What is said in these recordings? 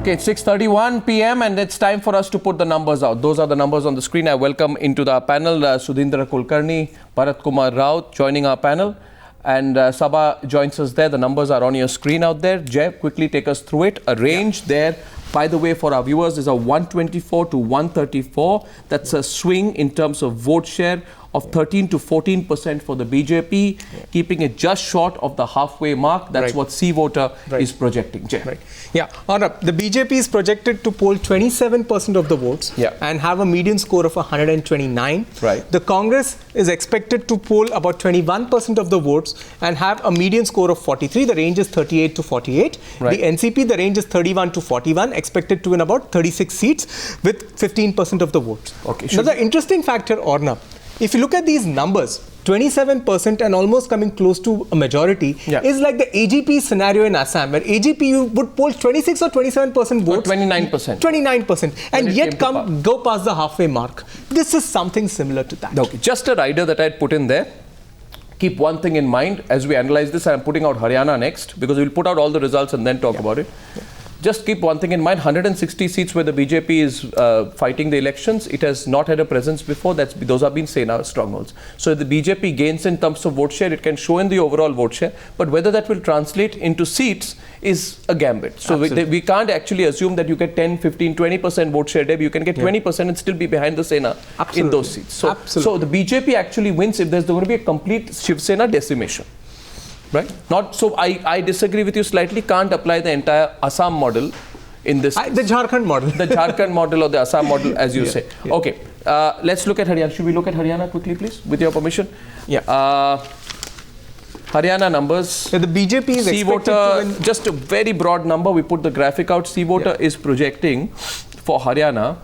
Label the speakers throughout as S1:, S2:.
S1: Okay, it's 6:31 p.m. and it's time for us to put the numbers out. Those are the numbers on the screen. I welcome into the panel Sudhindra Kulkarni, Bharat Kumar Rao joining our panel, and Sabha joins us there. The numbers are on your screen out there. Jay, quickly take us through it. A range there, by the way, for our viewers is a 124 to 134. That's a swing in terms of vote share of 13 to 14% for the BJP, keeping it just short of the halfway mark. That's what C-Voter is projecting. Jay.
S2: Yeah, the BJP is projected to poll 27% of the votes and have a median score of 129. The Congress is expected to poll about 21% of the votes and have a median score of 43. The range is 38 to 48. The NCP, the range is 31 to 41, expected to win about 36 seats with 15% of the votes. Now, the interesting factor, Ornab, if you look at these numbers, 27% and almost coming close to a majority is like the AGP scenario in Assam, where AGP would poll 26 or 27% votes.
S1: 29%.
S2: 29%. And yet go past the halfway mark. This is something similar to that.
S1: Okay, just a rider that I had put in there. Keep one thing in mind as we analyze this. I'm putting out Haryana next because we'll put out all the results and then talk about it. Just keep one thing in mind, 160 seats where the BJP is fighting the elections. It has not had a presence before. Those have been Sena strongholds. So if the BJP gains in terms of vote share, it can show in the overall vote share. But whether that will translate into seats is a gambit. So we can't actually assume that you get 10, 15, 20% vote share there. You can get 20% and still be behind the Sena in those seats. So the BJP actually wins if there's going to be a complete Shiv Sena decimation. Right? Not so. I disagree with you slightly. Can't apply the entire Assam model in this.
S2: The Jharkhand model.
S1: The Jharkhand model or the Assam model, as you say. Okay. Let's look at Haryana. Should we look at Haryana quickly, please, with your permission? Haryana numbers.
S2: The BJP is
S1: C-Voter, just a very broad number. We put the graphic out. C-Voter is projecting for Haryana.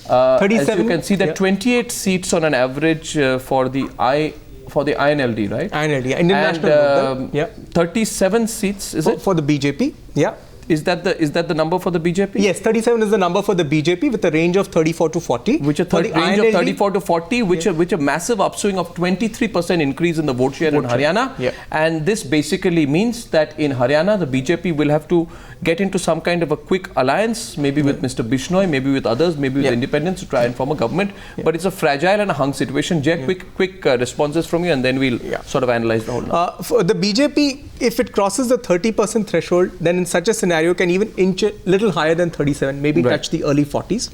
S2: 37.
S1: As you can see, that 28 seats on an average for the INLD, right?
S2: INLD, Indian National Vote.
S1: 37 seats, is it?
S2: For the BJP,
S1: Is that the number for the BJP?
S2: Yes, 37 is the number for the BJP with a range of 34 to 40.
S1: Which a range of 34 to 40, which a massive upswing of 23% increase in the vote share in Haryana. And this basically means that in Haryana, the BJP will have to get into some kind of a quick alliance, maybe with Mr. Bishnoi, maybe with others, maybe with independents to try and form a government. But it's a fragile and a hung situation. Jay, quick responses from you and then we'll sort of analyze the whole number.
S2: For the BJP, if it crosses the 30% threshold, then in such a scenario can even inch a little higher than 37, maybe touch the early 40s.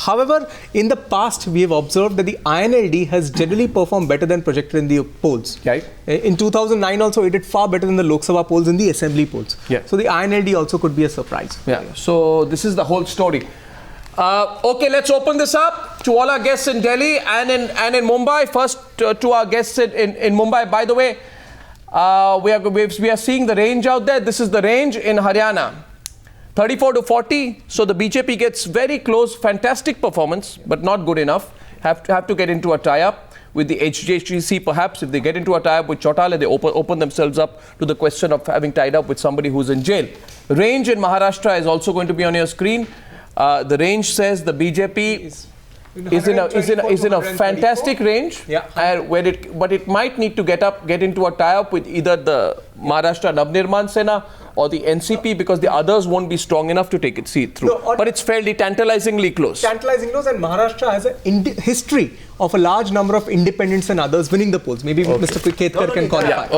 S2: However, in the past, we have observed that the INLD has generally performed better than projected in the polls. In 2009 also, it did far better than the Lok Sabha polls in the assembly polls. So the INLD also could be a surprise.
S1: So this is the whole story. Okay, let's open this up to all our guests in Delhi and in Mumbai. First to our guests in Mumbai. By the way, we are seeing the range out there. This is the range in Haryana, 34 to 40. So the BJP gets very close. Fantastic performance, but not good enough. Have to get into a tie-up with the HJGC, perhaps. If they get into a tie-up with Chautala, they open themselves up to the question of having tied up with somebody who's in jail. Range in Maharashtra is also going to be on your screen. The range says the BJP is in a fantastic range, but it might need to get into a tie-up with either the Maharashtra Navnirman Sena or the NCP, because the others won't be strong enough to take it through. But it's fairly tantalizingly close.
S2: And Maharashtra has a history of a large number of independents and others winning the polls. Maybe Mr. Ketkar can qualify.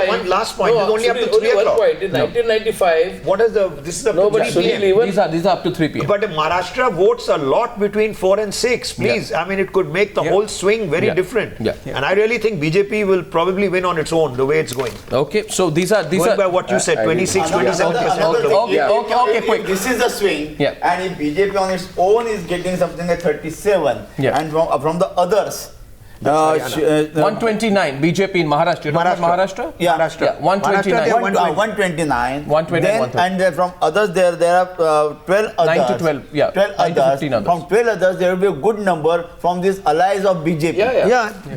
S3: One last point. This is only up to 3 o'clock.
S4: In 1995,
S3: what is this is up to 3 p.m.
S1: These are up to 3 p.m.
S3: But Maharashtra votes a lot between 4 and 6. Please, I mean, it could make the whole swing very different. And I really think BJP will probably win on its own, the way it's going.
S1: Okay, so these are
S3: by what you said, 26, 27%.
S1: Okay, quick.
S5: This is the swing, and if BJP on its own is getting something like 37, and from the others,
S1: 129 BJP in Maharashtra. Maharashtra?
S5: Yeah, Maharashtra.
S1: 129.
S5: 129. Then from others there are 12 others.
S1: 9 to 12.
S5: 12
S1: 9 to 15 others.
S5: From 12 others, there will be a good number from these allies of BJP.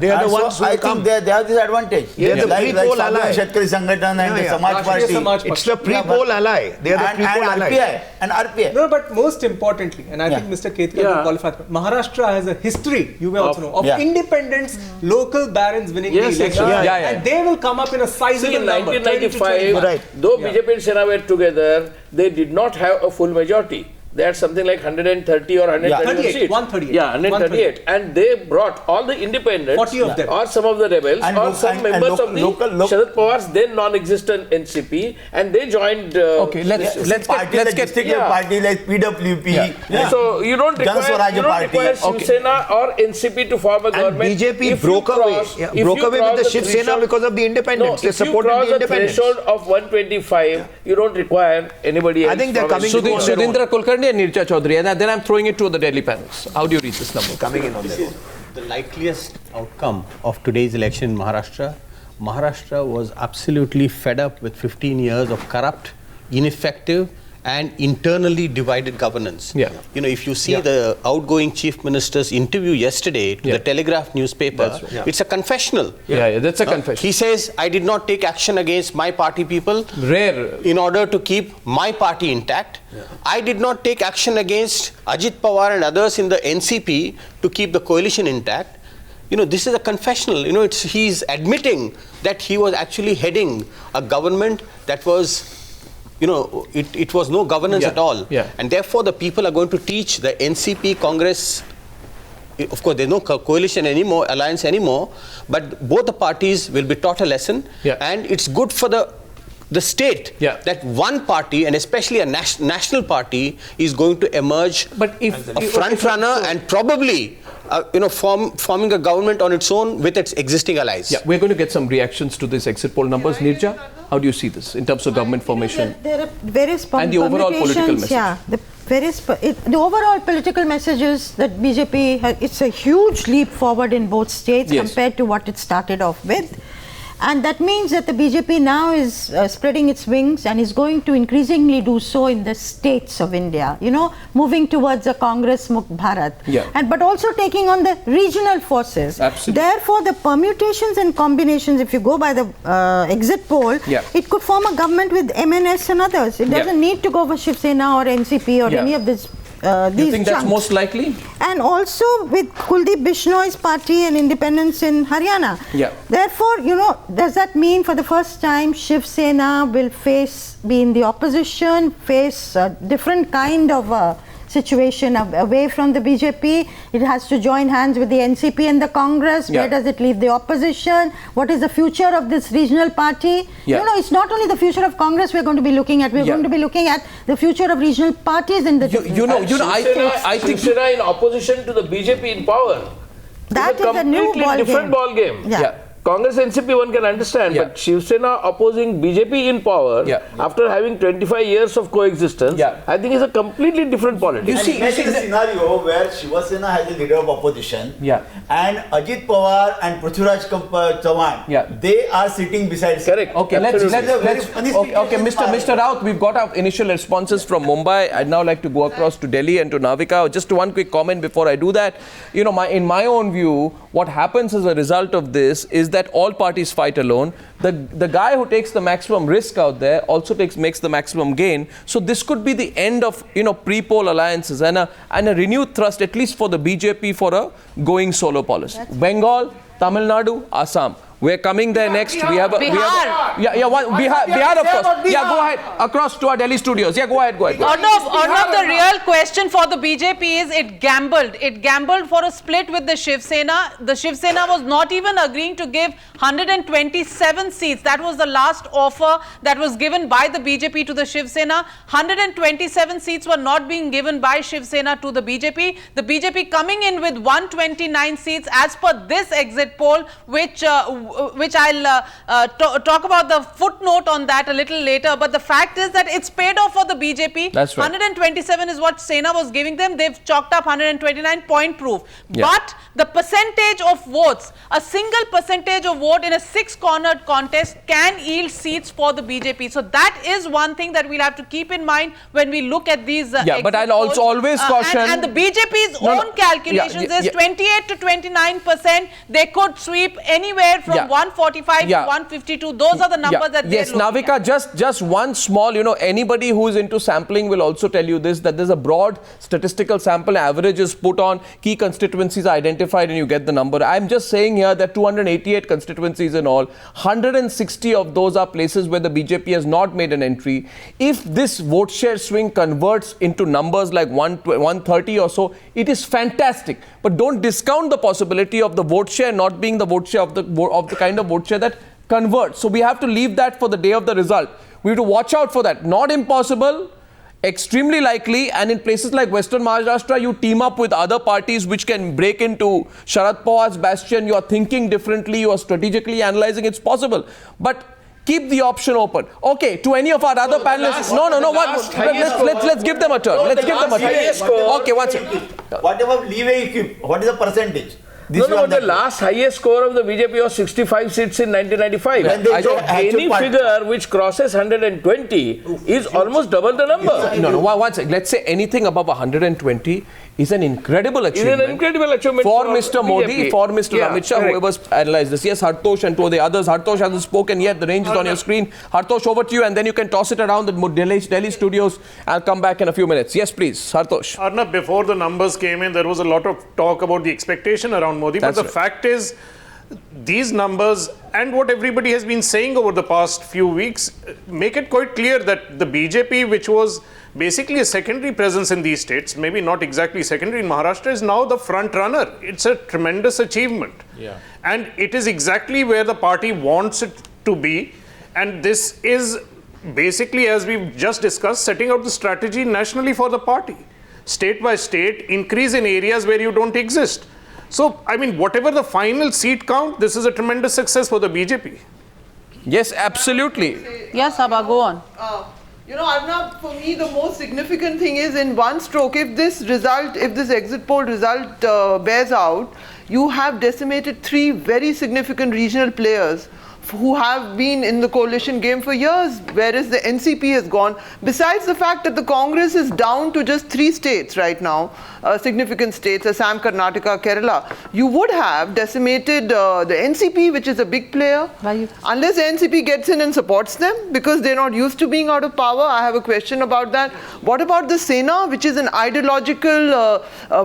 S3: They are the ones who
S5: I think they have this advantage.
S3: They are the pre-poll ally.
S5: Shatkari Sangathan and the Samaj Party.
S3: It's the pre-poll ally. They are the pre-poll ally.
S5: and RPI.
S2: No, but most importantly, and I think Mr. Ketkar will qualify, Maharashtra has a history, you may also know, of independents, local barons winning the election. And they will come up in a sizable number.
S4: In 1995, though BJP and Sena were together, they did not have a full majority. They had something like 130 or 131 seats.
S2: 138.
S4: Yeah, 138. And they brought all the independents,
S2: 40 of them,
S4: or some of the rebels,
S5: and
S4: or some members of the Sharad Pawar's then non-existent NCP, and they joined.
S1: Okay, let's get
S5: party like PWP.
S4: So you don't require Shiv Sena or NCP to form a government.
S3: And BJP broke away with the Shiv Sena because of the independents. They supported the independents.
S4: If you cross a threshold of 125, you don't require anybody else.
S3: I think they're coming to
S1: Sudhindra Kulkarni and Nircha Chaudhary, and then I'm throwing it to the Delhi panels. How do you read this number?
S3: coming in on their own.
S6: The likeliest outcome of today's election in Maharashtra, Maharashtra was absolutely fed up with 15 years of corrupt, ineffective, and internally divided governance. You know, if you see the outgoing chief minister's interview yesterday to the Telegraph newspaper, it's a confessional.
S1: That's a confession.
S6: He says, I did not take action against my party people.
S1: Rare.
S6: In order to keep my party intact. I did not take action against Ajit Pawar and others in the NCP to keep the coalition intact. You know, this is a confessional. You know, he's admitting that he was actually heading a government that was, you know, it was no governance at all. And therefore, the people are going to teach the NCP, Congress. Of course, there's no coalition anymore, alliance anymore, but both the parties will be taught a lesson. And it's good for the state that one party, and especially a national party, is going to emerge a front runner and probably forming a government on its own with its existing allies.
S1: We're going to get some reactions to this exit poll numbers. Nirja, how do you see this in terms of government formation?
S7: There are various
S1: and the overall political message.
S7: The overall political messages that BJP it's a huge leap forward in both states compared to what it started off with. And that means that the BJP now is spreading its wings and is going to increasingly do so in the states of India, you know, moving towards a Congress Mukt Bharat. But also taking on the regional forces. Therefore, the permutations and combinations, if you go by the exit poll, it could form a government with MNS and others. It doesn't need to go for Shiv Sena or NCP or any of this.
S1: Do you think that's most likely?
S7: And also with Kuldeep Bishnoi's party and independence in Haryana. Therefore, you know, does that mean for the first time Shiv Sena will be in the opposition, face a different kind of situation away from the BJP? It has to join hands with the NCP and the Congress. Where does it leave the opposition? What is the future of this regional party? You know, it's not only the future of Congress we're going to be looking at. We're going to be looking at the future of regional parties in the
S4: I think Shiv Sena in opposition to the BJP in power.
S7: That is a new
S4: different ball game. Congress NCP one can understand, but Shiv Sena opposing BJP in power after having 25 years of coexistence, I think is a completely different politics.
S5: You see the scenario where Shiv Sena has a leader of opposition and Ajit Pawar and Prithviraj Chavan, they are sitting beside.
S4: Correct.
S1: Okay, let's Mr. Raut, we've got our initial responses from Mumbai. I'd now like to go across to Delhi and to Navika. Just one quick comment before I do that. You know, in my own view, what happens as a result of this is that all parties fight alone. The guy who takes the maximum risk out there also makes the maximum gain. So this could be the end of, you know, pre-poll alliances and a renewed thrust, at least for the BJP, for a going solo policy. Bengal, Tamil Nadu, Assam. We're coming there next.
S8: Bihar.
S1: Bihar, of course. Go ahead. Across to our Delhi studios. Go ahead.
S8: Arnav, the real question for the BJP is it gambled. It gambled for a split with the Shiv Sena. The Shiv Sena was not even agreeing to give 127 seats. That was the last offer that was given by the BJP to the Shiv Sena. 127 seats were not being given by Shiv Sena to the BJP. The BJP coming in with 129 seats as per this exit poll, which I'll talk about the footnote on that a little later. But the fact is that it's paid off for the BJP.
S1: That's right.
S8: 127 is what Sena was giving them. They've chalked up 129, point proof. But the percentage of votes, a single percentage of vote in a 6-cornered contest can yield seats for the BJP. So that is one thing that we'll have to keep in mind when we look at these
S1: but I'll also always caution.
S8: And the BJP's own calculations is 28 to 29%. They could sweep anywhere from from 145 to 152. Those are the numbers that they're looking
S1: Navika,
S8: at.
S1: just one small, anybody who is into sampling will also tell you this, that there's a broad statistical sample, average is put on, key constituencies are identified and you get the number. I'm just saying here that 288 constituencies in all, 160 of those are places where the BJP has not made an entry. If this vote share swing converts into numbers like 130 or so, it is fantastic. But don't discount the possibility of the vote share not being the vote share of the kind of vote share that converts. So we have to leave that for the day of the result. We have to watch out for that. Not impossible, extremely likely, and in places like Western Maharashtra, you team up with other parties which can break into Sharad Pawar's bastion. You are thinking differently, you are strategically analyzing, it's possible. But keep the option open. Okay, to any of our other panelists. Let's give them a turn. Okay, one second.
S5: Whatever leeway you keep, what is the percentage?
S4: The last highest score of the BJP was 65 seats in 1995. So any figure which crosses 120 is almost double the number.
S1: No, one second. Let's say anything above 120 is an incredible achievement. For Mr. Modi, for Mr. Amit Shah, whoever's analyzed this. Yes, Hartosh and two of the others. Hartosh hasn't spoken yet. The range is on your screen. Hartosh, over to you, and then you can toss it around the Delhi studios. I'll come back in a few minutes. Yes, please, Hartosh.
S9: Arnab, before the numbers came in, there was a lot of talk about the expectation around Modi. But the fact is, these numbers and what everybody has been saying over the past few weeks make it quite clear that the BJP, which was basically a secondary presence in these states, maybe not exactly secondary in Maharashtra, is now the front runner. It's a tremendous achievement. And it is exactly where the party wants it to be. And this is basically, as we've just discussed, setting out the strategy nationally for the party. State by state, increase in areas where you don't exist. So, I mean, whatever the final seat count, this is a tremendous success for the BJP.
S1: Yes, absolutely.
S8: Yes, Abha, go on.
S10: Arnab, for me, the most significant thing is in one stroke, if this exit poll result bears out, you have decimated 3 very significant regional players who have been in the coalition game for years, whereas the NCP has gone. Besides the fact that the Congress is down to just 3 states right now, significant states, Assam, Karnataka, Kerala, you would have decimated the NCP, which is a big player. Unless the NCP gets in and supports them, because they're not used to being out of power. I have a question about that. What about the Sena, which is an ideological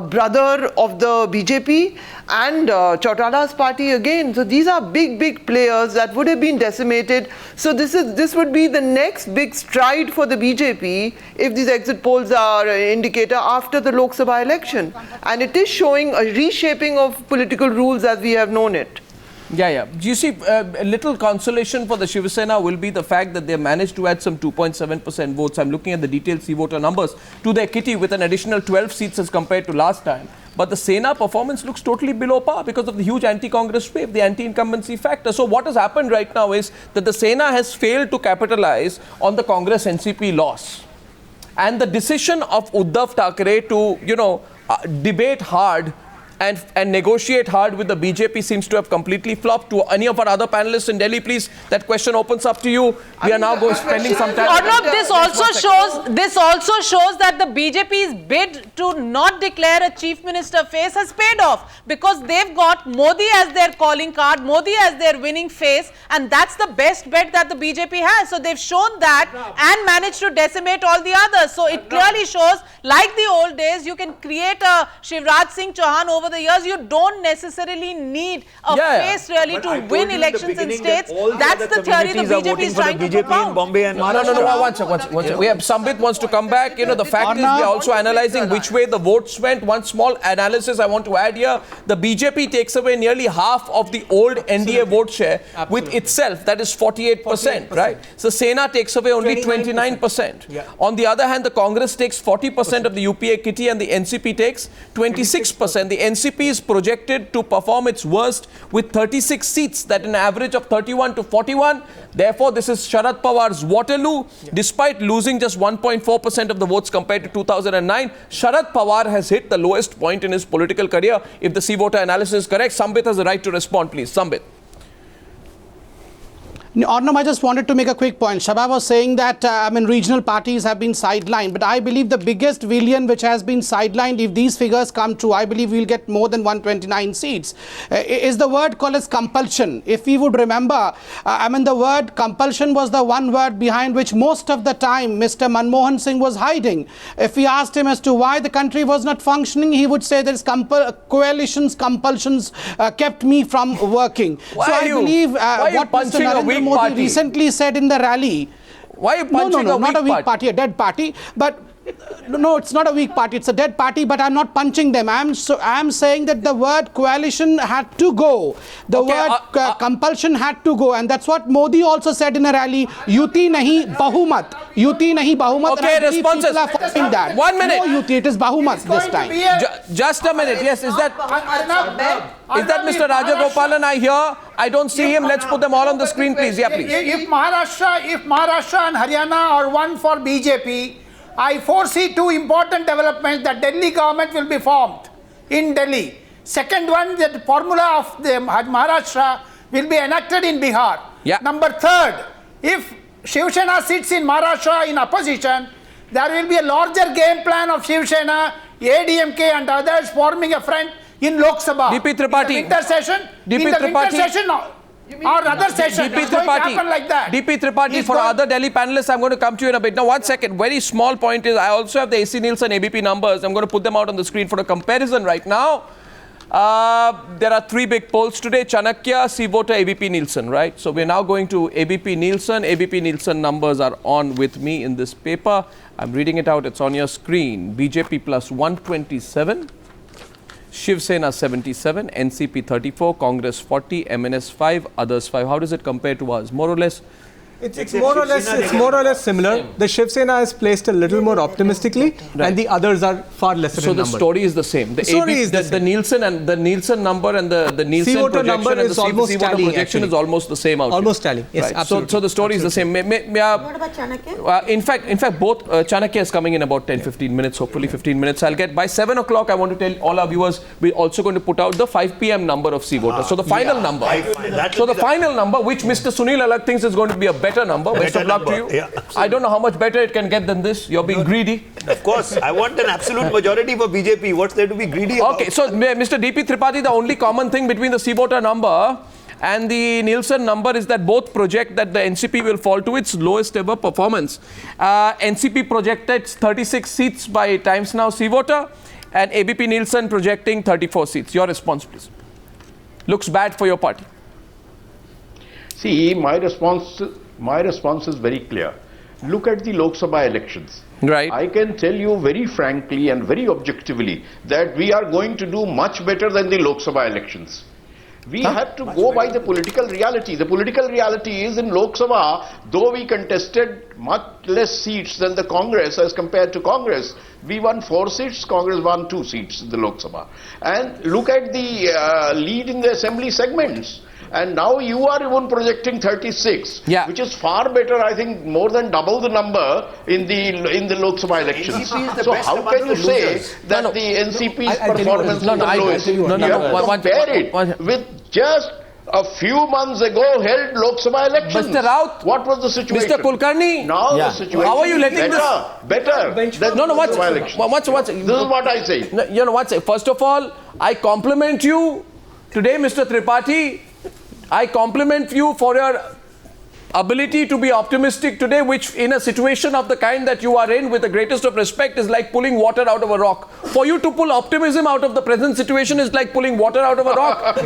S10: brother of the BJP, and Chautala's party again? So these are big players that would have been decimated. So this would be the next big stride for the BJP if these exit polls are an indicator after the Lok Sabha election. And it is showing a reshaping of political rules as we have known it.
S1: You see, a little consolation for the Shiv Sena will be the fact that they managed to add some 2.7% votes. I'm looking at the detailed C-voter numbers to their kitty with an additional 12 seats as compared to last time. But the Sena performance looks totally below par because of the huge anti-Congress wave, the anti-incumbency factor. So what has happened right now is that the Sena has failed to capitalize on the Congress NCP loss. And the decision of Uddhav Thackeray to, debate hard and negotiate hard with the BJP seems to have completely flopped. To any of our other panelists in Delhi, please, that question opens up to you. We are now spending some time.
S8: Arnab, this also shows that the BJP's bid to not declare a chief minister face has paid off, because they've got Modi as their calling card, Modi as their winning face, and that's the best bet that the BJP has. So they've shown that and managed to decimate all the others. So it clearly shows, like the old days, you can create a Shivraj Singh Chauhan over the years. You don't necessily need a face really to win elections in states. That's the theory the BJP is trying to propound.
S1: One second. We have Sambit wants to come back. The fact is we are also analyzing which way the votes went. One small analysis I want to add here. The BJP takes away nearly half of the old NDA vote share with itself. That is 48%, right? So Sena takes away only 29%. On the other hand, the Congress takes 40% of the UPA kitty and the NCP takes 26%. The NCP is projected to perform its worst with 36 seats, that an average of 31 to 41. Therefore, this is Sharad Pawar's Waterloo. Despite losing just 1.4% of the votes compared to 2009, Sharad Pawar has hit the lowest point in his political career. If the C-voter analysis is correct, Sambit has the right to respond, please. Sambit.
S11: Arnab, I just wanted to make a quick point. Shahbaz was saying that regional parties have been sidelined, but I believe the biggest villain which has been sidelined, if these figures come true, I believe we'll get more than 129 seats, is the word called as compulsion. If we would remember, the word compulsion was the one word behind which most of the time Mr. Manmohan Singh was hiding. If we asked him as to why the country was not functioning, he would say there's coalitions, compulsions kept me from working.
S1: Why
S11: so I believe what Mr. Narendra Modi recently said in the rally.
S1: Why are you punching
S11: a weak party, a dead party. But no, it's not a weak party, it's a dead party, but I'm not punching them. I'm saying that the word coalition had to go. The word compulsion had to go. And that's what Modi also said in a rally. Yuti nahi Bahumat. Yuti nahi Bahumat.
S1: Okay, responses.
S11: That.
S1: 1 minute.
S11: No Yuti, it is Bahumat this time.
S1: Just a minute. Yes, is that Mr. Rajagopalan I hear? I don't see him. Let's put them all on the screen, please. Yeah, please.
S12: If Maharashtra and Haryana are one for BJP, I foresee two important developments. The Delhi government will be formed in Delhi. Second one, the formula of the Maharashtra will be enacted in Bihar.
S1: Yeah.
S12: Number third, if Shiv Sena sits in Maharashtra in opposition, there will be a larger game plan of Shiv Sena, ADMK and others forming a front in Lok Sabha.
S1: DP Tripathi.
S12: In the winter session, or other session, it's going to happen like that.
S1: DP Tripathi, for other Delhi panelists, I'm going to come to you in a bit. Now, 1 second. Very small point is, I also have the AC Nielsen ABP numbers. I'm going to put them out on the screen for a comparison right now. There are 3 big polls today: Chanakya, C-Voter, ABP Nielsen, right? So we're now going to ABP Nielsen. ABP Nielsen numbers are on with me in this paper. I'm reading it out. It's on your screen. BJP plus 127. Shiv Sena 77, NCP 34, Congress 40, MNS 5, others 5. How does it compare to us? More or less?
S2: It's more or less similar. The Shiv Sena is placed a little more optimistically, and the others are far lesser in number.
S1: So the story is the same. The Nielsen and the Nielsen number and the Nielsen
S2: C-voter
S1: projection
S2: number
S1: and the C-voter projection is almost the same out.
S2: Almost tallying. Yes,
S1: right.
S2: absolutely.
S1: So the story is the same.
S7: What about Chanakya?
S1: In fact, both Chanakya is coming in about 10-15 minutes. Hopefully 15 minutes. I'll get by 7 o'clock. I want to tell all our viewers we're also going to put out the 5 p.m. number of C-voter. So the final number. So the final number, which Mr. Sunil Alagh thinks is going to be a better number. Luck to you.
S3: Yeah,
S1: I don't know how much better it can get than this. You're being greedy.
S3: Of course. I want an absolute majority for BJP. What's there to be greedy about?
S1: Okay, so Mr. DP Tripathi, the only common thing between the C-voter number and the Nielsen number is that both project that the NCP will fall to its lowest ever performance. NCP projected 36 seats by Times Now C-voter and ABP Nielsen projecting 34 seats. Your response, please. Looks bad for your party.
S13: See, my response is very clear. Look at the Lok Sabha elections.
S1: Right.
S13: I can tell you very frankly and very objectively that we are going to do much better than the Lok Sabha elections. We have to go by the political reality. The political reality is in Lok Sabha, though we contested much less seats than the Congress as compared to Congress, we won 4 seats, Congress won 2 seats in the Lok Sabha. And look at the lead in the assembly segments. And now you are even projecting 36, which is far better, I think, more than double the number in the Lok Sabha elections. So how can you say that the NCP's performance is the lowest? You compare it with just a few months ago held Lok Sabha elections.
S1: Mr. Raut,
S13: what was the situation?
S1: Mr. Kulkarni,
S13: now the situation
S1: how are you letting
S13: is better than
S1: what's
S13: this is what I say.
S1: No, you know what? First of all, I compliment you today, Mr. Tripathi. I compliment you for your ability to be optimistic today, which in a situation of the kind that you are in, with the greatest of respect, is like pulling water out of a rock. For you to pull optimism out of the present situation is like pulling water out of a rock.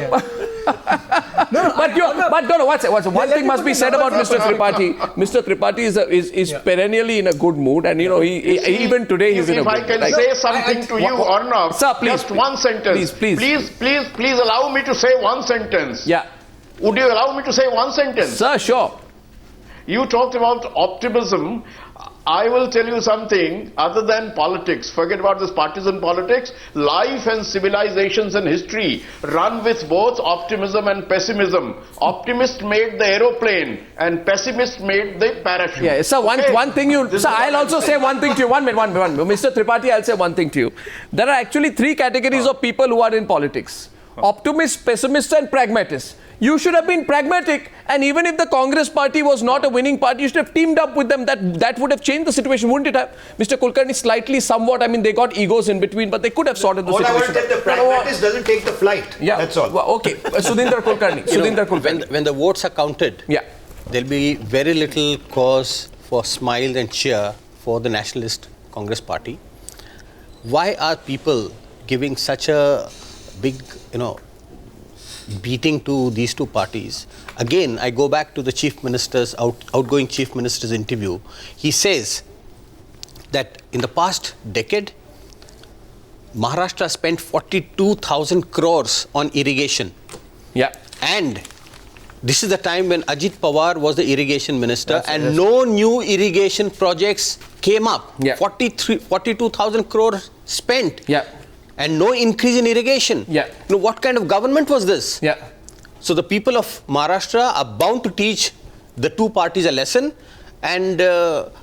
S1: One thing must be said about Mr. Tripathi. Mr. Tripathi is perennially in a good mood, and even today he's in a good mood.
S13: If I can say something to you, Arnab,
S1: sir, please,
S13: just one sentence. Please allow me to say one sentence.
S1: Yeah.
S13: Would you allow me to say one sentence?
S1: Sir, sure.
S13: You talked about optimism. I will tell you something other than politics. Forget about this partisan politics. Life and civilizations and history run with both optimism and pessimism. Optimist made the aeroplane and pessimist made the parachute.
S1: Yeah, sir, one thing sir, I'll also say one thing to you. One minute. Mr. Tripathi, I'll say one thing to you. There are actually 3 categories of people who are in politics. optimists, pessimists and pragmatists. You should have been pragmatic, and even if the Congress party was not a winning party, you should have teamed up with them. That would have changed the situation, wouldn't it have? Mr. Kulkarni, slightly, somewhat, I mean, they got egos in between, but they could have sorted the situation.
S3: All I want to tell the pragmatist doesn't take the flight.
S1: Yeah,
S3: that's all.
S1: Well, okay, Sudhindra Kulkarni.
S6: When the votes are counted, there'll be very little cause for smile and cheer for the Nationalist Congress Party. Why are people giving such a big, beating to these two parties? Again, I go back to the Chief Minister's, outgoing Chief Minister's interview. He says that in the past decade, Maharashtra spent 42,000 crores on irrigation.
S1: Yeah.
S6: And this is the time when Ajit Pawar was the irrigation minister, and no new irrigation projects came up. 42,000 crores spent.
S1: Yeah.
S6: And no increase in irrigation.
S1: Yeah.
S6: What kind of government was this?
S1: Yeah.
S6: So the people of Maharashtra are bound to teach the two parties a lesson, and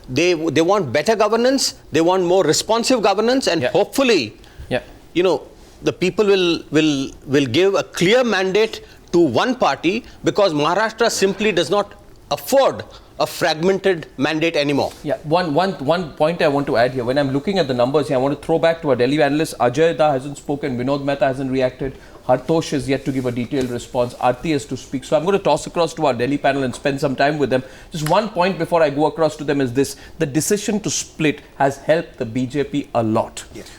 S6: they want better governance, they want more responsive governance, and hopefully, the people will give a clear mandate to one party, because Maharashtra simply does not afford a fragmented mandate anymore.
S1: Yeah, one point I want to add here. When I'm looking at the numbers here, I want to throw back to our Delhi analyst. Ajay Da hasn't spoken, Vinod Mehta hasn't reacted, Hartosh is yet to give a detailed response, Aarti has to speak. So I'm going to toss across to our Delhi panel and spend some time with them. Just one point before I go across to them is this: the decision to split has helped the BJP a lot. Yes.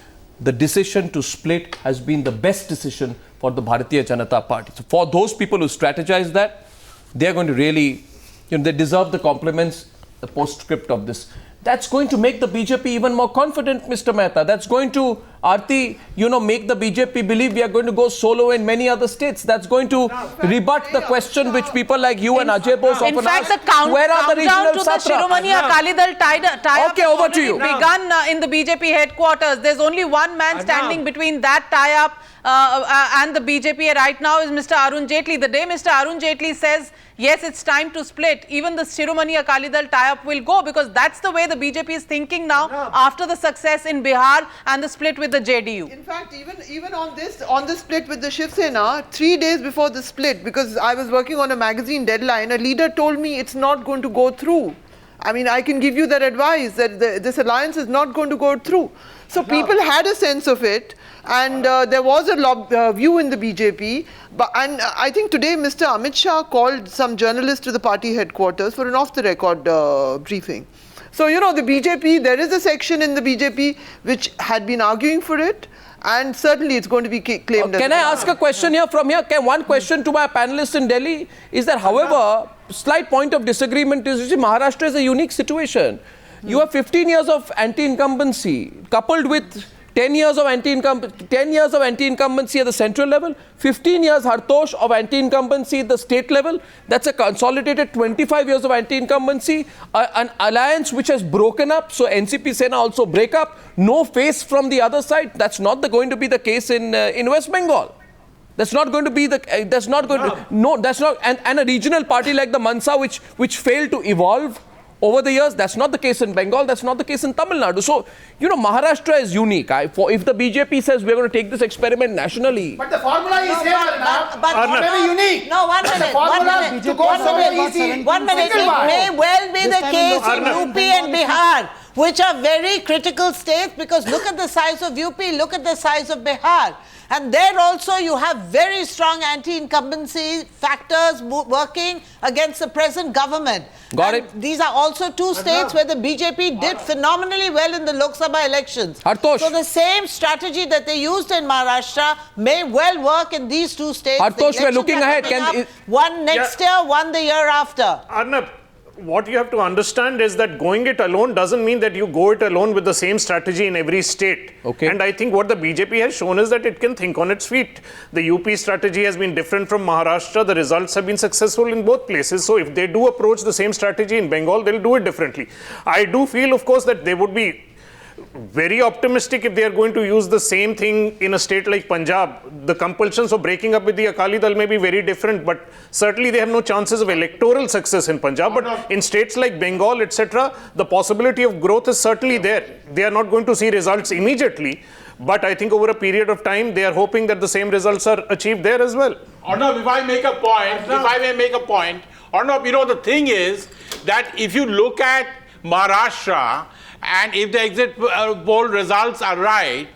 S1: The decision to split has been the best decision for the Bharatiya Janata Party. So for those people who strategize that, they're going to really, they deserve the compliments, the postscript of this. That's going to make the BJP even more confident, Mr. Mehta. That's going to, Aarti, make the BJP believe we are going to go solo in many other states. That's going to rebut the question which people like you and Ajay Bose often ask.
S8: In fact, the
S1: where are the regional
S8: countdown to the Shiromani Akali Dal tie-up
S1: okay, over to you.
S8: Begun in the BJP headquarters. There's only one man standing between that tie-up and the BJP right now is Mr. Arun Jaitley. The day Mr. Arun Jaitley says, yes, it's time to split, even the Shiromani Akali Dal tie-up will go, because that's the way the BJP is thinking now after the success in Bihar and the split with the JDU.
S10: In fact, even on the split with the Shiv Sena, 3 days before the split, because I was working on a magazine deadline, a leader told me it's not going to go through. I mean, I can give you that advice that this alliance is not going to go through. So people had a sense of it, and there was a view in the BJP. And I think today Mr. Amit Shah called some journalists to the party headquarters for an off-the-record briefing. So, the BJP, there is a section in the BJP which had been arguing for it, and certainly it's going to be claimed.
S1: Can I ask a question here from here? One question to my panelists in Delhi is that, however, slight point of disagreement is, you see, Maharashtra is a unique situation. You have 15 years of anti-incumbency coupled with 10 years of anti-incumbency at the central level, 15 years, Hartosh, of anti-incumbency at the state level. That's a consolidated 25 years of anti-incumbency, an alliance which has broken up, so NCP Sena also break up, no face from the other side. That's not going to be the case in West Bengal. That's not going to be and a regional party like the Mansa which failed to evolve over the years, that's not the case in Bengal, that's not the case in Tamil Nadu. So, Maharashtra is unique. If the BJP says we're going to take this experiment nationally.
S12: But the formula is here, but very unique.
S7: No, one minute. One minute. It may well be the case in UP and Bihar, which are very critical states, because look at the size of UP, look at the size of Bihar. And there also you have very strong anti-incumbency factors working against the present government.
S1: Got it.
S7: These are also two states where the BJP did phenomenally well in the Lok Sabha elections.
S1: Hartosh.
S7: So the same strategy that they used in Maharashtra may well work in these two states.
S1: Hartosh, we're looking ahead.
S7: One next year, one the year after.
S9: Arnab, what you have to understand is that going it alone doesn't mean that you go it alone with the same strategy in every state.
S1: Okay.
S9: And I think what the BJP has shown is that it can think on its feet. The UP strategy has been different from Maharashtra. The results have been successful in both places. So if they do approach the same strategy in Bengal, they'll do it differently. I do feel, of course, that they would be very optimistic if they are going to use the same thing in a state like Punjab. The compulsions of breaking up with the Akali Dal may be very different, but certainly they have no chances of electoral success in Punjab. But in states like Bengal, etc., the possibility of growth is certainly there. They are not going to see results immediately, but I think over a period of time, they are hoping that the same results are achieved there as well.
S14: Arnab, if I make a point, Arnab, you know, the thing is that if you look at Maharashtra, and if the exit poll results are right,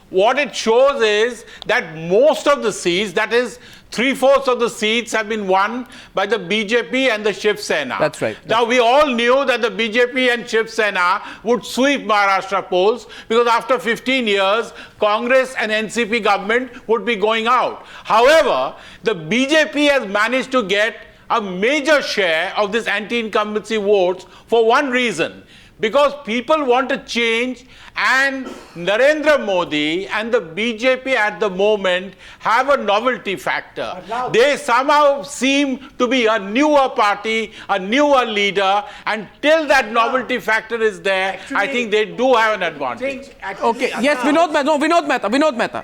S14: what it shows is that most of the seats, that is 3/4 of the seats, have been won by the BJP and the Shiv Sena.
S1: That's right.
S14: Now, we all knew that the BJP and Shiv Sena would sweep Maharashtra polls because after 15 years, Congress and NCP government would be going out. However, the BJP has managed to get a major share of this anti-incumbency votes for one reason. Because people want to change, and Narendra Modi and the BJP at the moment have a novelty factor. They somehow seem to be a newer party, a newer leader, and till that novelty factor is there, I think they do have an advantage.
S1: Okay, yes, Vinod Mehta.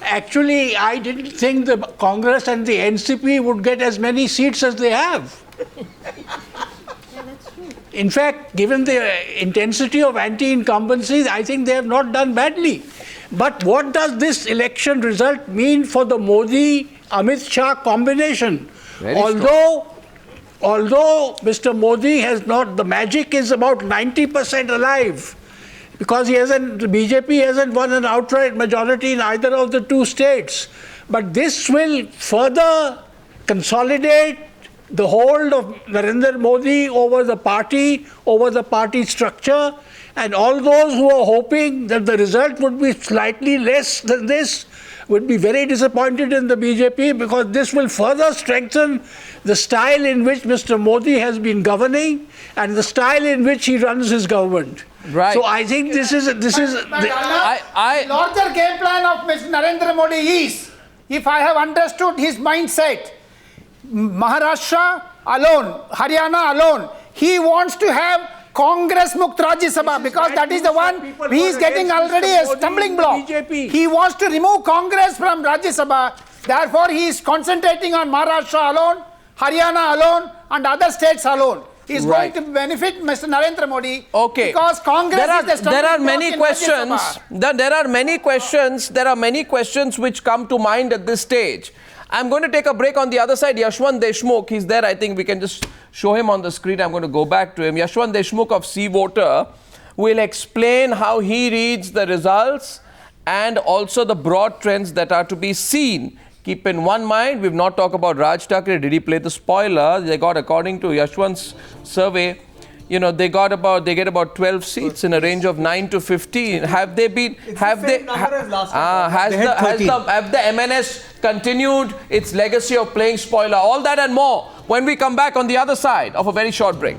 S12: Actually, I didn't think the Congress and the NCP would get as many seats as they have. In fact, given the intensity of anti-incumbency, I think they have not done badly. But what does this election result mean for the Modi-Amit Shah combination? Although Mr. Modi has not, the magic is about 90% alive. Because the BJP hasn't won an outright majority in either of the two states. But this will further consolidate the hold of Narendra Modi over the party structure, and all those who are hoping that the result would be slightly less than this would be very disappointed in the BJP, because this will further strengthen the style in which Mr. Modi has been governing and the style in which he runs his government.
S1: Right.
S12: So I think this is the larger game plan of Mr. Narendra Modi is, if I have understood his mindset, Maharashtra alone, Haryana alone, he wants to have Congress Mukt Rajya Sabha, because that is the one he is getting already a stumbling block. He wants to remove Congress from Rajya Sabha. Therefore, he is concentrating on Maharashtra alone, Haryana alone, and other states alone. He is going to benefit Mr. Narendra Modi.
S1: Okay.
S12: Because Congress is the stumbling block.
S1: There are many questions which come to mind at this stage. I'm going to take a break. On the other side, Yashwant Deshmukh, he's there. I think we can just show him on the screen. I'm going to go back to him. Yashwant Deshmukh of Sea Voter will explain how he reads the results and also the broad trends that are to be seen. Keep in one mind, we've not talked about Raj Thackeray. Did he play the spoiler? They got, according to Yashwant's survey, you know, they get about 12 seats in a range of 9 to 15. Have they been? Have the MNS continued its legacy of playing spoiler? All that and more when we come back on the other side of a very short break.